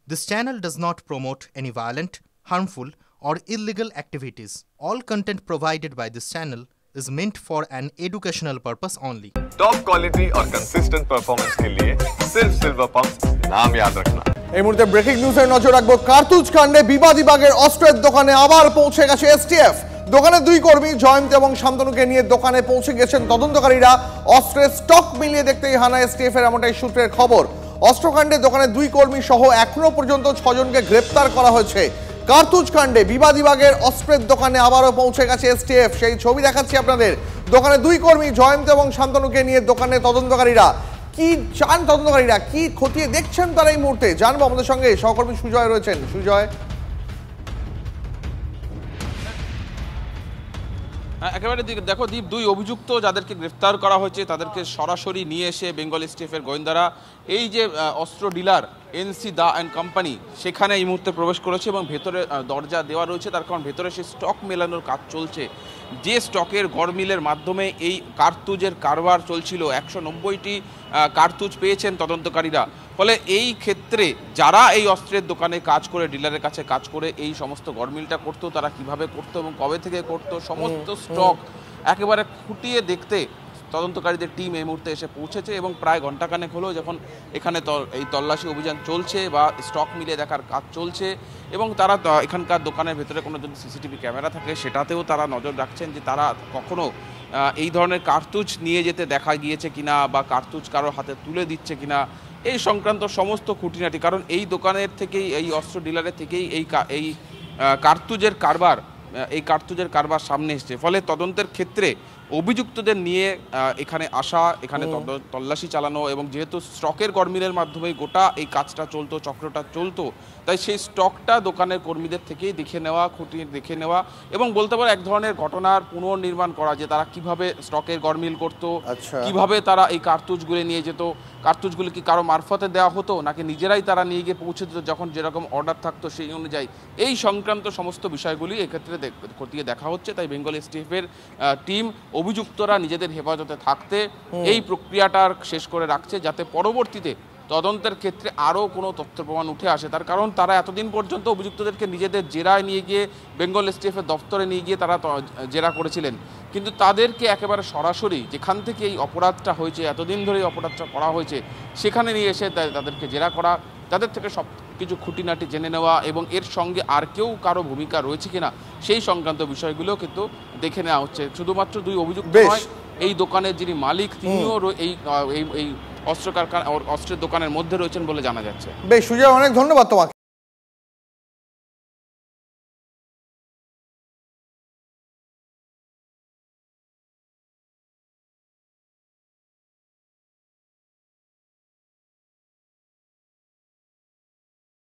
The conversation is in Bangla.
This channel does not promote any violent, harmful, or illegal activities. All content provided by this channel is meant for an educational purpose only. Top quality और कंसिस्टेंट परफॉर्मेंस के लिए सिर्फ सिल्वर पंप नाम याद रखना। এই মুহূর্তে ব্রেকিং নিউজের নজর রাখবো কার্তুজ কাণ্ডে বিবাদীবাগের অস্ত্রের দোকানে আবার পৌঁছে গেছে এসটিএফ। দোকানে দুই কর্মী জয়ন্ত এবং শান্তনুকে নিয়ে দোকানে পৌঁছে গেছেন তদন্তকারীরা। অস্ত্রের স্টক মিলিয়ে দেখতেই হানা এসটিএফ এর এমনটাই সূত্রের খবর। অস্ত্রকাণ্ডে দোকানে দুই কর্মী সহ এখনো পর্যন্ত 6 জনকে গ্রেপ্তার করা হয়েছে। কার্তুজ কাণ্ডে বিবাদীবাগের অস্ত্রের দোকানে আবারও পৌঁছে গেছে এসটিএফ। সেই ছবি দেখাচ্ছি আপনাদের। দোকানে দুই কর্মী জয়ন্ত এবং শান্তনুকে নিয়ে দোকানে তদন্তকারীরা কি চান, তদন্তকারীরা কি খতিয়ে দেখছেন তারা এই মুহূর্তে জানবো। আমাদের সঙ্গে সহকর্মী সুজয় রয়েছেন। সুজয়, একেবারে দেখো দীপ, দুই অভিযুক্ত যাদেরকে গ্রেফতার করা হয়েছে তাদেরকে সরাসরি নিয়ে এসে বেঙ্গল এসটিএফের গোয়েন্দারা এই যে অস্ত্র ডিলার এনসি দা অ্যান্ড কোম্পানি সেখানে এই মুহূর্তে প্রবেশ করেছে এবং ভেতরে দরজা দেওয়া রয়েছে। তার কারণ ভেতরে সেই স্টক মেলানোর কাজ চলছে। যে স্টকের গড়মিলের মাধ্যমে এই কার্তুজের কারবার চলছিল, 190টি কার্তুজ পেয়েছেন তদন্তকারীরা। ফলে এই ক্ষেত্রে যারা এই অস্ত্রের দোকানে কাজ করে, ডিলারের কাছে কাজ করে এই সমস্ত গড়মিলটা করতো, তারা কিভাবে করতো এবং কবে থেকে করতো, সমস্ত স্টক একেবারে খুঁটিয়ে দেখতে তদন্তকারীদের টিম এই মুহূর্তে এসে পৌঁছেছে এবং প্রায় ঘণ্টাখানেক হলো যখন এখানে এই তল্লাশি অভিযান চলছে বা স্টক মিলিয়ে দেখার কাজ চলছে এবং তারা এখানকার দোকানের ভেতরে কোনো যদি সিসিটিভি ক্যামেরা থাকে সেটাতেও তারা নজর রাখছেন যে তারা কখনো এই ধরনের কার্তুজ নিয়ে যেতে দেখা গিয়েছে কিনা বা কার্তুজ কারোর হাতে তুলে দিচ্ছে কিনা এই সংক্রান্ত সমস্ত খুঁটিনাটি। কারণ এই দোকানের থেকেই, এই অস্ত্র ডিলারের থেকেই এই কার্তুজের কারবার সামনে এসছে। ফলে তদন্তের ক্ষেত্রে অভিযুক্তদের নিয়ে এখানে আসা, এখানে তল্লাশি চালানো এবং যেহেতু স্টকের কর্মীদের মাধ্যমে গোটা এই কাজটা চলতো, চক্রটা চলতো, তাই সেই স্টকটা দোকানের কর্মীদের থেকেই দেখে নেওয়া, খুঁটিয়ে দেখে নেওয়া এবং বলতে পারো এক ধরনের ঘটনার পুনর্নির্মাণ করা যে তারা কিভাবে স্টকের গড়মিল করতো, কিভাবে তারা এই কার্তুজগুলি নিয়ে যেত, কার্তুজগুলি কি কারো মারফতে দেওয়া হতো নাকি নিজেরাই তারা নিয়ে গিয়ে পৌঁছে দিত যখন যেরকম অর্ডার থাকতো সেই অনুযায়ী, এই সংক্রান্ত সমস্ত বিষয়গুলি এক্ষেত্রে খতিয়ে দেখা হচ্ছে। তাই বেঙ্গল এসটিএফের টিম অভিযুক্তরা নিজেদের হেফাজতে থাকতে এই প্রক্রিয়াটার শেষ করে রাখছে যাতে পরবর্তীতে তদন্তের ক্ষেত্রে আরও কোনো তথ্য প্রমাণ উঠে আসে। তার কারণ তারা এতদিন পর্যন্ত অভিযুক্তদেরকে নিজেদের জেরায় নিয়ে গিয়ে বেঙ্গল এসটিএফের দপ্তরে নিয়ে গিয়ে তারা জেরা করেছিলেন, কিন্তু তাদেরকে একেবারে সরাসরি যেখান থেকে এই অপরাধটা হয়েছে, এতদিন ধরে এই অপরাধটা করা হয়েছে সেখানে নিয়ে এসে তাদেরকে জেরা করা, তাদের থেকে সব কিছু খুঁটিনাটি জেনে নেওয়া এবং এর সঙ্গে আর কেউ কারো ভূমিকা রয়েছে কিনা সেই সংক্রান্ত বিষয়গুলো কিন্তু দেখে নেওয়া হচ্ছে। শুধুমাত্র দুই অভিযুক্ত নয়, এই দোকানের যিনি মালিক তিনিও এই অস্ত্রের দোকানের মধ্যে রয়েছেন বলে জানা যাচ্ছে। বেশ সুজয়, অনেক ধন্যবাদ তোমাকে।